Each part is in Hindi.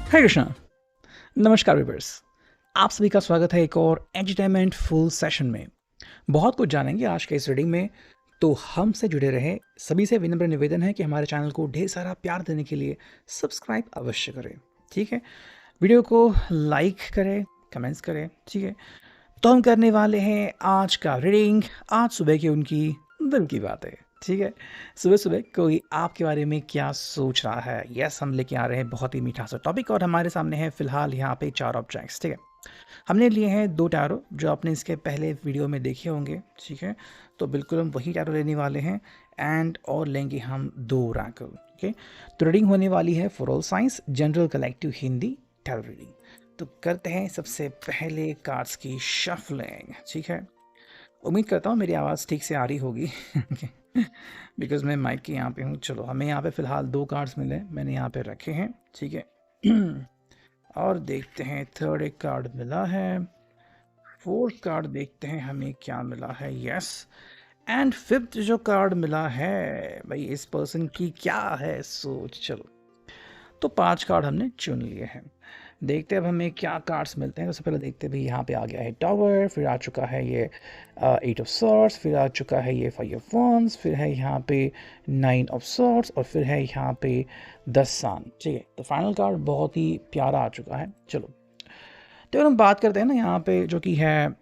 हरे कृष्णा। नमस्कार व्यूअर्स। आप सभी का स्वागत है एक और एंटरटेनमेंट फुल सेशन में। बहुत कुछ जानेंगे आज के इस रीडिंग में, तो हमसे जुड़े रहे। सभी से विनम्र निवेदन है कि हमारे चैनल को ढेर सारा प्यार देने के लिए सब्सक्राइब अवश्य करें, ठीक है। वीडियो को लाइक करें, कमेंट्स करें, ठीक है। तो हम करने वाले हैं आज का रीडिंग, आज सुबह की उनकी दिल की बातें, ठीक है। सुबह सुबह कोई आपके बारे में क्या सोच रहा है, यस हम लेके आ रहे हैं बहुत ही मीठा सा टॉपिक, और हमारे सामने है फिलहाल यहाँ पे 4 ऑब्जेक्ट्स, ठीक है। हमने लिए हैं 2 टैरो जो आपने इसके पहले वीडियो में देखे होंगे, ठीक है। तो बिल्कुल हम वही टैरो लेने वाले हैं, एंड और लेंगे हम 2 ओरेकल, ओके। तो रीडिंग होने वाली है for all science general collective Hindi tarot reading. तो करते हैं सबसे पहले कार्ड्स की शफलिंग, ठीक है। उम्मीद करता हूँ मेरी आवाज़ ठीक से आ रही होगी बिकॉज मैं माइक के यहाँ पे हूँ। चलो, हमें यहाँ पे फ़िलहाल 2 कार्ड्स मिले, मैंने यहाँ पे रखे हैं, ठीक है। और देखते हैं, थर्ड एक कार्ड मिला है, फोर्थ कार्ड देखते हैं हमें क्या मिला है, यस। एंड फिफ्थ जो कार्ड मिला है, भाई इस पर्सन की क्या है सोच। चलो, तो 5 कार्ड हमने चुन लिए हैं। देखते हैं अब हमें क्या कार्ड्स मिलते हैं। सबसे पहले देखते हैं भाई, यहाँ पे आ गया है टावर, फिर आ चुका है ये 8 ऑफ सॉर्ड्स, फिर आ चुका है ये 5 ऑफ wands, फिर है यहाँ पे 9 ऑफ सॉर्ड्स, और फिर है यहाँ पे 10 सान, ठीक है। तो फाइनल कार्ड बहुत ही प्यारा आ चुका है। चलो, तो अगर हम बात करते हैं ना यहाँ पे जो कि है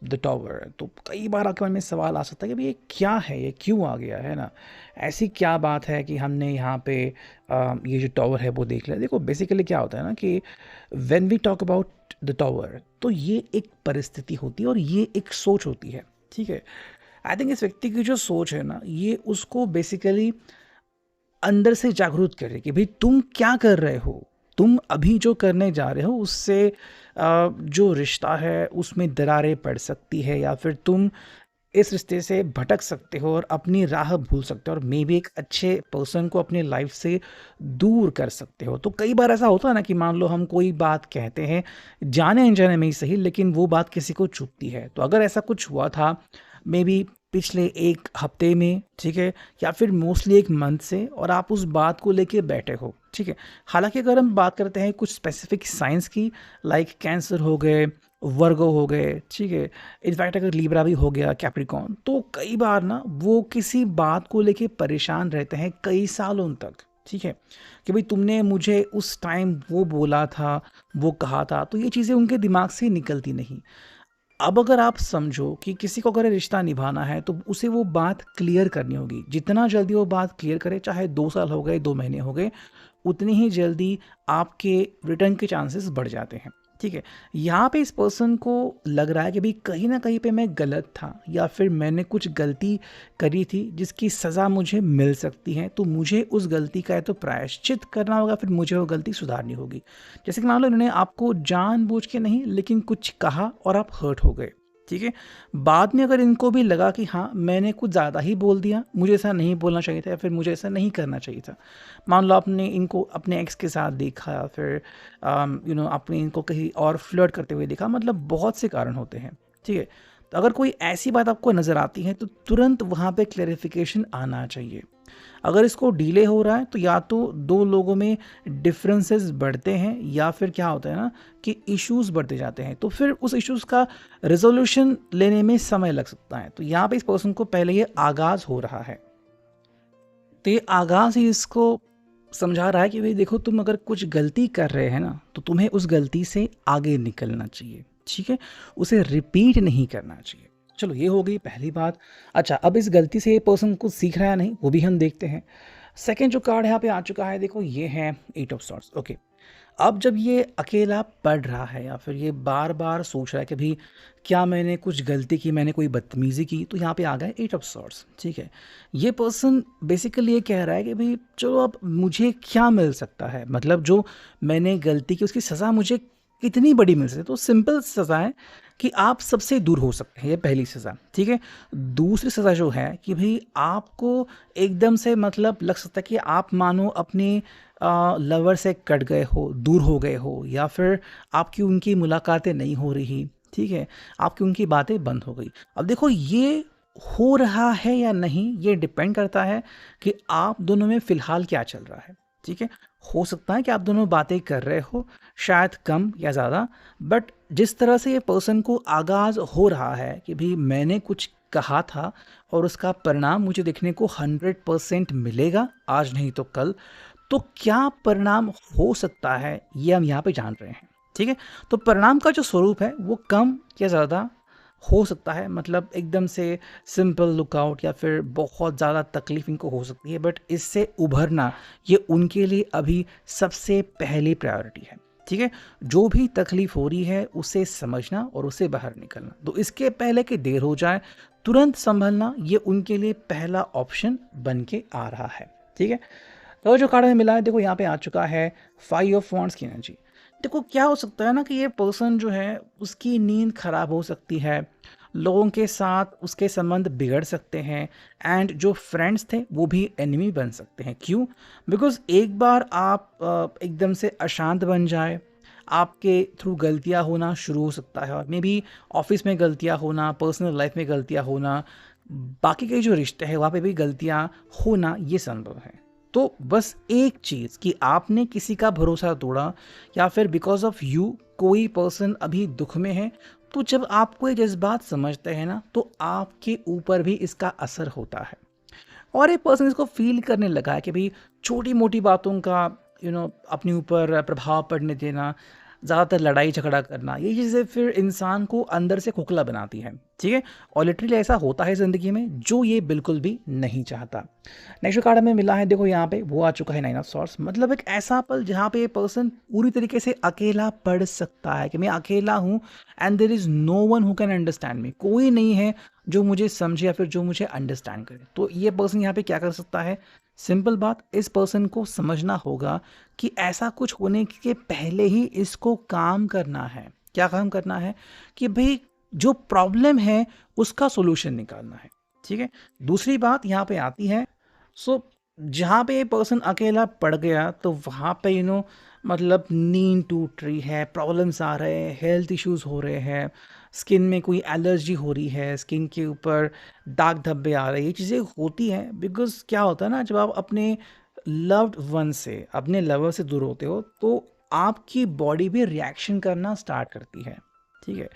द टावर, तो कई बार आपके मन में सवाल आ सकता है कि भाई ये क्या है, ये क्यों आ गया है ना, ऐसी क्या बात है कि हमने यहाँ पे ये जो टावर है वो देख लिया। देखो, बेसिकली क्या होता है ना कि when we talk about the tower, तो ये एक परिस्थिति होती है और ये एक सोच होती है, ठीक है। आई थिंक इस व्यक्ति की जो सोच है ना, ये उसको बेसिकली अंदर से जागरूक करे कि भाई तुम क्या कर रहे हो, तुम अभी जो करने जा रहे हो उससे जो रिश्ता है उसमें दरारें पड़ सकती है, या फिर तुम इस रिश्ते से भटक सकते हो और अपनी राह भूल सकते हो, और मे बी एक अच्छे पर्सन को अपनी लाइफ से दूर कर सकते हो। तो कई बार ऐसा होता है ना कि मान लो हम कोई बात कहते हैं, जाने अनजाने में ही सही, लेकिन वो बात किसी को चुभती है। तो अगर ऐसा कुछ हुआ था मे बी पिछले 1 हफ्ते में, ठीक है, या फिर मोस्टली 1 मंथ से, और आप उस बात को लेके बैठे हो, ठीक है। हालांकि अगर हम बात करते हैं कुछ स्पेसिफिक साइंस की, लाइक कैंसर हो गए, वर्गो हो गए, ठीक है, इनफैक्ट अगर लीब्रा भी हो गया, कैप्रिकॉन, तो कई बार ना वो किसी बात को लेके परेशान रहते हैं कई सालों तक, ठीक है, कि भाई तुमने मुझे उस टाइम वो बोला था, वो कहा था, तो ये चीज़ें उनके दिमाग से निकलती नहीं। अब अगर आप समझो कि किसी को अगर रिश्ता निभाना है तो उसे वो बात क्लियर करनी होगी। जितना जल्दी वो बात क्लियर करे, चाहे 2 साल हो गए, 2 महीने हो गए, उतनी ही जल्दी आपके रिटर्न के चांसेस बढ़ जाते हैं, ठीक है। यहाँ पे इस पर्सन को लग रहा है कि भाई कहीं ना कहीं पे मैं गलत था, या फिर मैंने कुछ गलती करी थी जिसकी सज़ा मुझे मिल सकती है, तो मुझे उस गलती का या तो प्रायश्चित करना होगा, फिर मुझे वो गलती सुधारनी होगी। जैसे कि मान लो इन्होंने आपको जानबूझ के नहीं, लेकिन कुछ कहा और आप हर्ट हो गए, ठीक है। बाद में अगर इनको भी लगा कि हाँ मैंने कुछ ज़्यादा ही बोल दिया, मुझे ऐसा नहीं बोलना चाहिए था, या फिर मुझे ऐसा नहीं करना चाहिए था। मान लो आपने इनको अपने एक्स के साथ देखा, या फिर आपने इनको कहीं और फ्लर्ट करते हुए देखा, मतलब बहुत से कारण होते हैं, ठीक है। तो अगर कोई ऐसी बात आपको नज़र आती है तो तुरंत वहाँ पे क्लैरिफिकेशन आना चाहिए। अगर इसको डिले हो रहा है तो या तो 2 लोगों में डिफरेंसेस बढ़ते हैं, या फिर क्या होता है ना कि इश्यूज बढ़ते जाते हैं, तो फिर उस इश्यूज का रेजोल्यूशन लेने में समय लग सकता है। तो यहाँ पे इस पर्सन को पहले ये आगाज हो रहा है, तो ये आगाज ही इसको समझा रहा है कि भाई देखो, तुम अगर कुछ गलती कर रहे हैं ना, तो तुम्हें उस गलती से आगे निकलना चाहिए, ठीक है, उसे रिपीट नहीं करना चाहिए। चलो, ये हो गई पहली बात। अच्छा, अब इस गलती से ये पर्सन कुछ सीख रहा है नहीं, वो भी हम देखते हैं। सेकेंड जो कार्ड यहाँ पे आ चुका है, देखो ये है 8 ऑफ सॉर्ड्स, ओके। अब जब ये अकेला पढ़ रहा है, या फिर ये बार बार सोच रहा है कि भाई क्या मैंने कुछ गलती की, मैंने कोई बदतमीज़ी की, तो यहाँ पे आ गए 8 ऑफ सॉर्ड्स, ठीक है। ये पर्सन बेसिकली ये कह रहा है कि भाई चलो, अब मुझे क्या मिल सकता है, मतलब जो मैंने गलती की उसकी सज़ा मुझे कितनी बड़ी मिल सकती है। तो सिंपल सज़ा है कि आप सबसे दूर हो सकते हैं, ये पहली सज़ा, ठीक है। दूसरी सज़ा जो है कि भाई आपको एकदम से मतलब लग सकता है कि आप मानो अपने लवर से कट गए हो, दूर हो गए हो, या फिर आपकी उनकी मुलाकातें नहीं हो रही, ठीक है, आपकी उनकी बातें बंद हो गई। अब देखो, ये हो रहा है या नहीं, ये डिपेंड करता है कि आप दोनों में फ़िलहाल क्या चल रहा है, ठीक है? हो सकता है कि आप दोनों बातें कर रहे हो, शायद कम या ज़्यादा, बट जिस तरह से ये पर्सन को आगाज़ हो रहा है कि भई मैंने कुछ कहा था और उसका परिणाम मुझे देखने को 100% मिलेगा, आज नहीं तो कल। तो क्या परिणाम हो सकता है, ये हम यहाँ पे जान रहे हैं, ठीक है? तो परिणाम का जो स्वरूप है, वो कम या ज़्यादा हो सकता है, मतलब एकदम से सिंपल लुकआउट या फिर बहुत ज़्यादा तकलीफ इनको हो सकती है, बट इससे उभरना ये उनके लिए अभी सबसे पहली प्रायोरिटी है, ठीक है? जो भी तकलीफ हो रही है उसे समझना और उसे बाहर निकलना। तो इसके पहले कि देर हो जाए, तुरंत संभलना ये उनके लिए पहला ऑप्शन बन के आ रहा है, ठीक है? तो जो कार्ड हमें मिला है, देखो यहाँ पे आ चुका है 5 ऑफ वांड्स की एनर्जी। देखो क्या हो सकता है ना कि ये पर्सन जो है उसकी नींद खराब हो सकती है, लोगों के साथ उसके संबंध बिगड़ सकते हैं, एंड जो फ्रेंड्स थे वो भी एनिमी बन सकते हैं। क्यों? बिकॉज एक बार आप एकदम से अशांत बन जाए, आपके थ्रू गलतियां होना शुरू हो सकता है, और मे बी ऑफिस में गलतियां होना, पर्सनल लाइफ में गलतियां होना, बाकी के जो रिश्ते हैं वहाँ पे भी गलतियां होना, ये संभव है। तो बस एक चीज़ कि आपने किसी का भरोसा तोड़ा, या फिर बिकॉज ऑफ यू कोई पर्सन अभी दुख में है, तो जब आपको ये जज्बात समझते हैं ना, तो आपके ऊपर भी इसका असर होता है, और एक पर्सन इसको फील करने लगा है कि भाई छोटी मोटी बातों का अपने ऊपर प्रभाव पड़ने देना, ज़्यादातर लड़ाई झगड़ा करना, ये चीज़ें फिर इंसान को अंदर से खोखला बनाती हैं, ठीक है? और लिटरली ऐसा होता है ज़िंदगी में, जो ये बिल्कुल भी नहीं चाहता। नेक्स्ट कार्ड हमें मिला है, देखो यहाँ पे वो आ चुका है 9 ऑफ सॉर्ड्स। मतलब एक ऐसा पल जहाँ पे ये पर्सन पूरी तरीके से अकेला पड़ सकता है कि मैं अकेला हूँ, and there is no one who can understand me. कोई नहीं है जो मुझे समझे या फिर जो मुझे अंडरस्टैंड करे। तो ये पर्सन यहाँ पे क्या कर सकता है? सिंपल बात, इस पर्सन को समझना होगा कि ऐसा कुछ होने के पहले ही इसको काम करना है। क्या काम करना है? कि भाई जो प्रॉब्लम है उसका सॉल्यूशन निकालना है, ठीक है? दूसरी बात यहाँ पे आती है, सो जहाँ पे ये पर्सन अकेला पड़ गया, तो वहाँ पे मतलब नींद टूट रही है, प्रॉब्लम्स आ रहे हैं, हेल्थ इश्यूज हो रहे हैं, स्किन में कोई एलर्जी हो रही है, स्किन के ऊपर दाग धब्बे आ रहे हैं, ये चीज़ें होती हैं बिकॉज क्या होता है ना, जब आप अपने लव्ड वन से, अपने लवर से दूर होते हो, तो आपकी बॉडी भी रिएक्शन करना स्टार्ट करती है, ठीक है?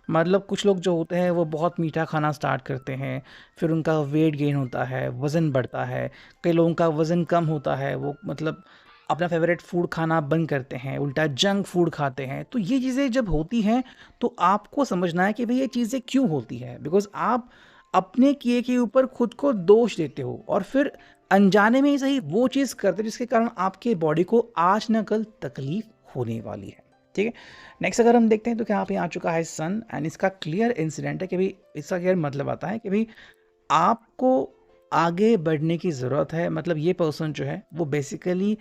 मतलब कुछ लोग जो होते हैं वो बहुत मीठा खाना स्टार्ट करते हैं, फिर उनका वेट गेन होता है, वज़न बढ़ता है। कई लोगों का वज़न कम होता है, वो मतलब अपना फेवरेट फूड खाना बंद करते हैं, उल्टा जंक फूड खाते हैं। तो ये चीज़ें जब होती हैं, तो आपको समझना है कि भाई ये चीज़ें क्यों होती हैं, बिकॉज आप अपने किए के ऊपर खुद को दोष देते हो, और फिर अनजाने में ही सही वो चीज़ करते हो जिसके कारण आपके बॉडी को आज न कल तकलीफ होने वाली है, ठीक है? नेक्स्ट अगर हम देखते हैं, तो क्या यहाँ पे आ चुका है सन, एंड इसका क्लियर इंसिडेंट है कि भाई इसका क्लियर मतलब आता है कि भाई आपको आगे बढ़ने की ज़रूरत है। मतलब ये पर्सन जो है वो बेसिकली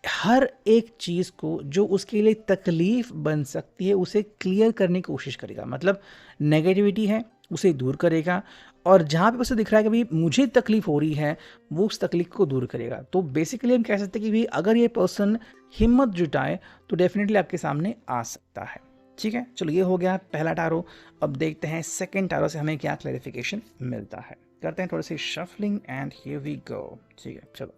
हर एक चीज़ को जो उसके लिए तकलीफ बन सकती है उसे क्लियर करने की कोशिश करेगा। मतलब नेगेटिविटी है उसे दूर करेगा, और जहाँ पे उसे दिख रहा है कि भाई मुझे तकलीफ हो रही है, वो उस तकलीफ को दूर करेगा। तो बेसिकली हम कह सकते हैं कि भाई अगर ये पर्सन हिम्मत जुटाए तो डेफिनेटली आपके सामने आ सकता है, ठीक है? चलो, ये हो गया पहला टारो। अब देखते हैं सेकेंड टारो से हमें क्या क्लैरिफिकेशन मिलता है। करते हैं थोड़ी सी shuffling, and here we go, ठीक है? चलो,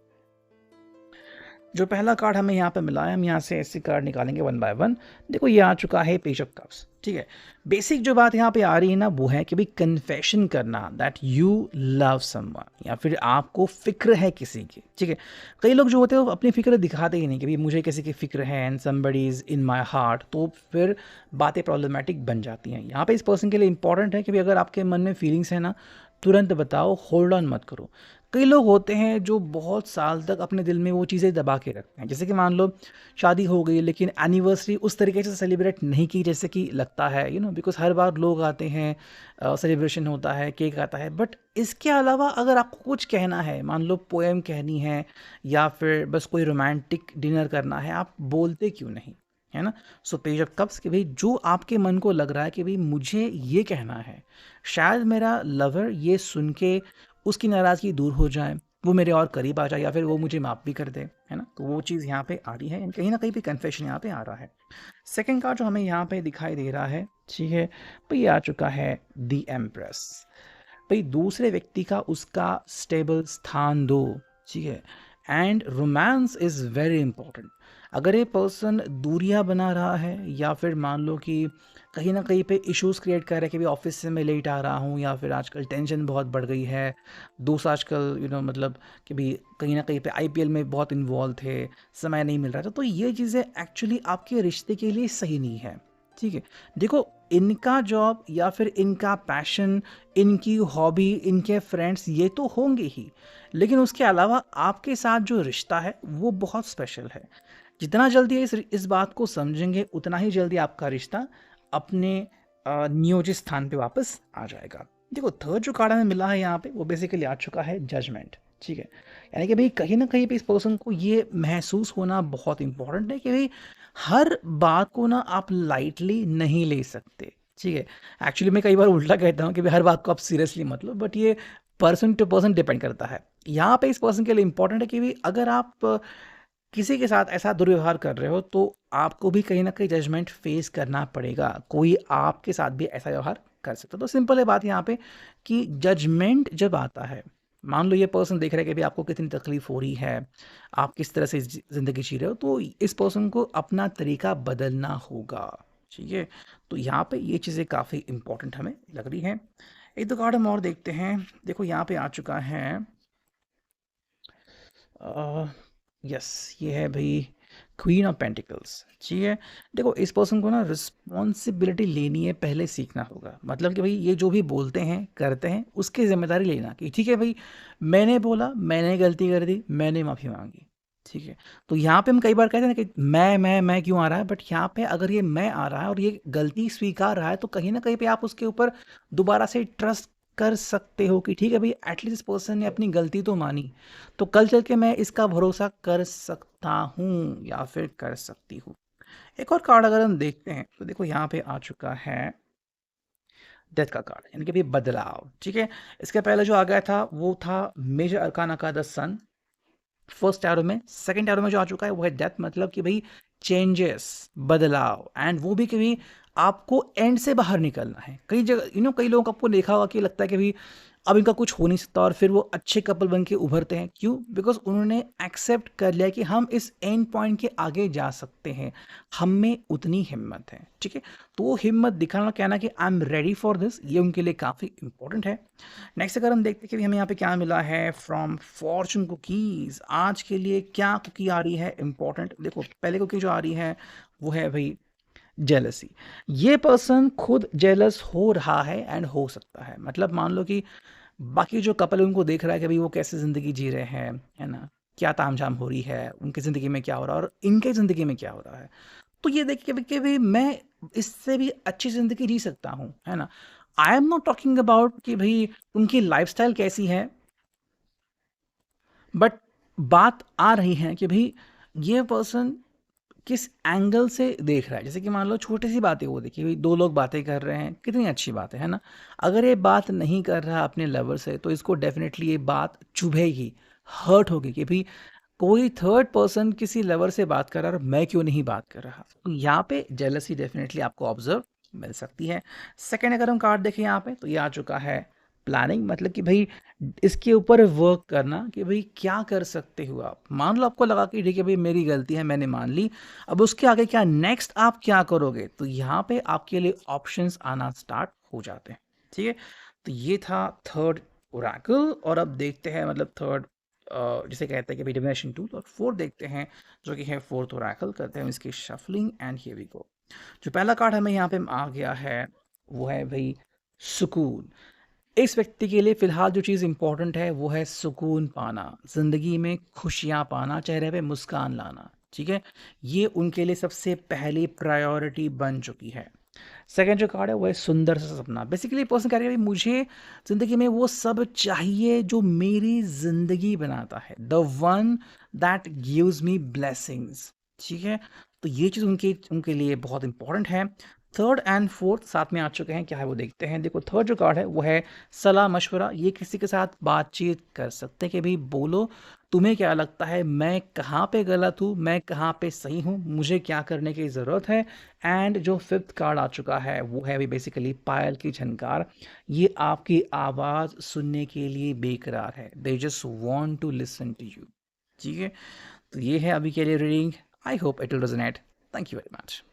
जो पहला कार्ड हमें यहाँ पे मिला है, हम यहाँ से ऐसे कार्ड निकालेंगे वन बाय वन। देखो, ये आ चुका है पेज ऑफ कप्स, ठीक है? बेसिक जो बात यहाँ पे आ रही है ना, वो है कि भाई कन्फेशन करना दैट यू लव समवन, या फिर आपको फिक्र है किसी की, ठीक है? कई लोग जो होते हैं वो अपनी फिक्र दिखाते ही नहीं कि भाई मुझे किसी की फिक्र है, and somebody is in my heart, तो फिर बातें प्रॉब्लमेटिक बन जाती हैं। यहाँ पे इस पर्सन के लिए इंपॉर्टेंट है कि भाई अगर आपके मन में फीलिंग्स है ना, तुरंत बताओ, होल्ड ऑन मत करो। कई लोग होते हैं जो बहुत साल तक अपने दिल में वो चीज़ें दबा के रखते हैं, जैसे कि मान लो शादी हो गई लेकिन एनिवर्सरी उस तरीके से सेलिब्रेट नहीं की जैसे कि लगता है, बिकॉज हर बार लोग आते हैं, सेलिब्रेशन होता है, केक आता है, बट इसके अलावा अगर आपको कुछ कहना है, मान लो पोएम कहनी है, या फिर बस कोई रोमांटिक डिनर करना है, आप बोलते क्यों नहीं, है ना? सो पेज ऑफ कप्स कि भाई जो आपके मन को लग रहा है कि भाई मुझे ये कहना है, शायद मेरा लवर ये सुन के उसकी नाराज़गी दूर हो जाए, वो मेरे और करीब आ जाए, या फिर वो मुझे माफ़ भी कर दे, है ना? तो वो चीज़ यहाँ पे आ रही है, कहीं ना कहीं पे कन्फेशन यहाँ पे आ रहा है। सेकंड कार्ड जो हमें यहाँ पे दिखाई दे रहा है, ठीक है भाई, आ चुका है द एम्प्रेस। भाई दूसरे व्यक्ति का उसका स्टेबल स्थान दो, ठीक है? And romance is very important. अगर ये पर्सन दूरियां बना रहा है या फिर मान लो कि कहीं ना कहीं पे इश्यूज क्रिएट कर रहा है कि भाई ऑफिस से मैं लेट आ रहा हूँ या फिर आजकल टेंशन बहुत बढ़ गई है, दोस्त आजकल मतलब कि भी कहीं ना कहीं पे आईपीएल में बहुत इन्वॉल्व थे, समय नहीं मिल रहा था, तो ये चीज़ें एक्चुअली आपके रिश्ते के लिए सही नहीं है। ठीक है, देखो, इनका जॉब या फिर इनका पैशन, इनकी हॉबी, इनके फ्रेंड्स ये तो होंगे ही, लेकिन उसके अलावा आपके साथ जो रिश्ता है वो बहुत स्पेशल है। जितना जल्दी इस बात को समझेंगे उतना ही जल्दी आपका रिश्ता अपने नियोजित स्थान पे वापस आ जाएगा। देखो, थर्ड जो कार्ड हमें मिला है यहाँ पे वो बेसिकली आ चुका है जजमेंट। ठीक है, यानी कि भाई कहीं ना कहीं पे इस पर्सन को ये महसूस होना बहुत इंपॉर्टेंट है कि भाई हर बात को ना आप लाइटली नहीं ले सकते। ठीक है, एक्चुअली मैं कई बार उल्टा कहता हूँ कि भाई हर बात को आप सीरियसली मत लो, बट ये पर्सन टू पर्सन डिपेंड करता है। यहाँ पे इस पर्सन के लिए इंपॉर्टेंट है कि भाई अगर आप किसी के साथ ऐसा दुर्व्यवहार कर रहे हो तो आपको भी कहीं ना कहीं जजमेंट फेस करना पड़ेगा। कोई आपके साथ भी ऐसा व्यवहार कर सकता है। तो सिंपल है बात यहाँ पे कि जजमेंट जब आता है, मान लो ये पर्सन देख रहा है कि भाई आपको कितनी तकलीफ हो रही है, आप किस तरह से जिंदगी जी रहे हो, तो इस पर्सन को अपना तरीका बदलना होगा। ठीक है, तो यहाँ पे ये चीज़ें काफ़ी इंपॉर्टेंट हमें लग रही हैं। एक दो कार्ड हम और देखते हैं। देखो यहाँ पे आ चुका है, यस, ये है भाई क्वीन ऑफ पेंटिकल्स। ठीक है, देखो इस पर्सन को ना रिस्पॉन्सिबिलिटी लेनी है, पहले सीखना होगा। मतलब कि भाई ये जो भी बोलते हैं करते हैं उसकी जिम्मेदारी लेना कि ठीक है भाई, मैंने बोला, मैंने गलती कर दी, मैंने माफ़ी मांगी। ठीक है, तो यहाँ पे हम कई बार कहते हैं ना कि मैं क्यों आ रहा है, बट यहाँ पे अगर ये मैं आ रहा है और ये गलती स्वीकार रहा है तो कहीं ना कहीं पे आप उसके ऊपर दोबारा से ट्रस्ट कर सकते हो कि ठीक है भाई, एटलीस्ट इस पर्सन ने अपनी गलती तो मानी, तो कल चल के मैं इसका भरोसा कर सकता हूँ या फिर कर सकती हूँ। एक और कार्ड अगर हम देखते हैं तो देखो यहाँ पे आ चुका है डेथ का कार्ड, यानी कि भाई बदलाव। ठीक है, इसके पहले जो आ गया था वो था मेजर अरकाना का द सन फर्स्ट एरो में। सेकंड एरो में जो आ चुका है वो है डेथ, मतलब कि भाई चेंजेस, बदलाव, एंड वो भी कि भाई आपको एंड से बाहर निकलना है। कई जगह कई लोगों को आपको देखा होगा कि लगता है कि भाई अब इनका कुछ हो नहीं सकता, और फिर वो अच्छे कपल बन के उभरते हैं। क्यों? बिकॉज उन्होंने एक्सेप्ट कर लिया कि हम इस एंड पॉइंट के आगे जा सकते हैं, हम में उतनी हिम्मत है। ठीक है, तो वो हिम्मत दिखाना, कहना कि I am ready for this, ये उनके लिए काफ़ी इंपॉर्टेंट है। नेक्स्ट अगर हम देखते हैं कि हमें यहाँ पे क्या मिला है फ्रॉम फॉर्चून कुकीज़, आज के लिए क्या कुकी आ रही है इंपॉर्टेंट। देखो पहले कुकी जो आ रही है वो है भाई जेलसी। ये पर्सन खुद जेलस हो रहा है एंड हो सकता है, मतलब मान लो कि बाकी जो कपल उनको देख रहा है कि भाई वो कैसे ज़िंदगी जी रहे हैं, है ना, क्या तामझाम हो रही है, उनकी ज़िंदगी में क्या हो रहा है और इनके ज़िंदगी में क्या हो रहा है, तो ये देख के कि भाई मैं इससे भी अच्छी ज़िंदगी जी सकता हूँ, है ना। I am not talking about कि भाई उनकी लाइफस्टाइल कैसी है, बट बात आ रही है कि भाई ये पर्सन किस एंगल से देख रहा है। जैसे कि मान लो छोटी सी बातें, वो देखिए भाई दो लोग बातें कर रहे हैं, कितनी अच्छी बात है ना। अगर ये बात नहीं कर रहा अपने लवर से तो इसको डेफिनेटली ये बात चुभेगी, हर्ट होगी कि भाई कोई थर्ड पर्सन किसी लवर से बात कर रहा है और मैं क्यों नहीं बात कर रहा। तो यहाँ पे जेलसी डेफिनेटली आपको ऑब्जर्व मिल सकती है। सेकेंड अगर हम कार्ड देखें यहाँ पे तो ये आ चुका है प्लानिंग, मतलब कि भाई इसके ऊपर वर्क करना कि भाई क्या कर सकते हो आप। मान लो आपको लगा कि ठीक है भाई मेरी गलती है, मैंने मान ली, अब उसके आगे क्या नेक्स्ट आप क्या करोगे, तो यहाँ पे आपके लिए ऑप्शंस आना स्टार्ट हो जाते हैं। ठीक है, तो ये था थर्ड ओरेकल। और अब देखते हैं मतलब थर्ड जिसे कहते हैं कि भाई डिविनेशन टूल, और फोर्थ देखते हैं जो कि है फोर्थ ओरेकल। करते हैं इसकी shuffling and here we go. जो पहला कार्ड हमें यहाँ पे आ गया है वो है भाई सुकून। इस व्यक्ति के लिए फिलहाल जो चीज़ इंपॉर्टेंट है वो है सुकून पाना, ज़िंदगी में खुशियाँ पाना, चेहरे पे मुस्कान लाना। ठीक है, ये उनके लिए सबसे पहली प्रायोरिटी बन चुकी है। सेकंड जो कार्ड है वो है सुंदर सा सपना। बेसिकली पर्सन कह रही है मुझे ज़िंदगी में वो सब चाहिए जो मेरी ज़िंदगी बनाता है, the one that gives me blessings. ठीक है, तो ये चीज़ उनके उनके लिए बहुत इंपॉर्टेंट है। थर्ड एंड फोर्थ साथ में आ चुके हैं, क्या है वो देखते हैं। देखो थर्ड जो कार्ड है वो है सलाह मशवरा। ये किसी के साथ बातचीत कर सकते हैं कि भाई बोलो तुम्हें क्या लगता है, मैं कहाँ पे गलत हूँ, मैं कहाँ पे सही हूँ, मुझे क्या करने की ज़रूरत है। एंड जो फिफ्थ कार्ड आ चुका है वो है भी बेसिकली पायल की झनकार। ये आपकी आवाज़ सुनने के लिए बेकरार है, they just want to listen to you. ठीक है, तो ये है अभी के लिए reading. I hope it will resonate. Thank you very much.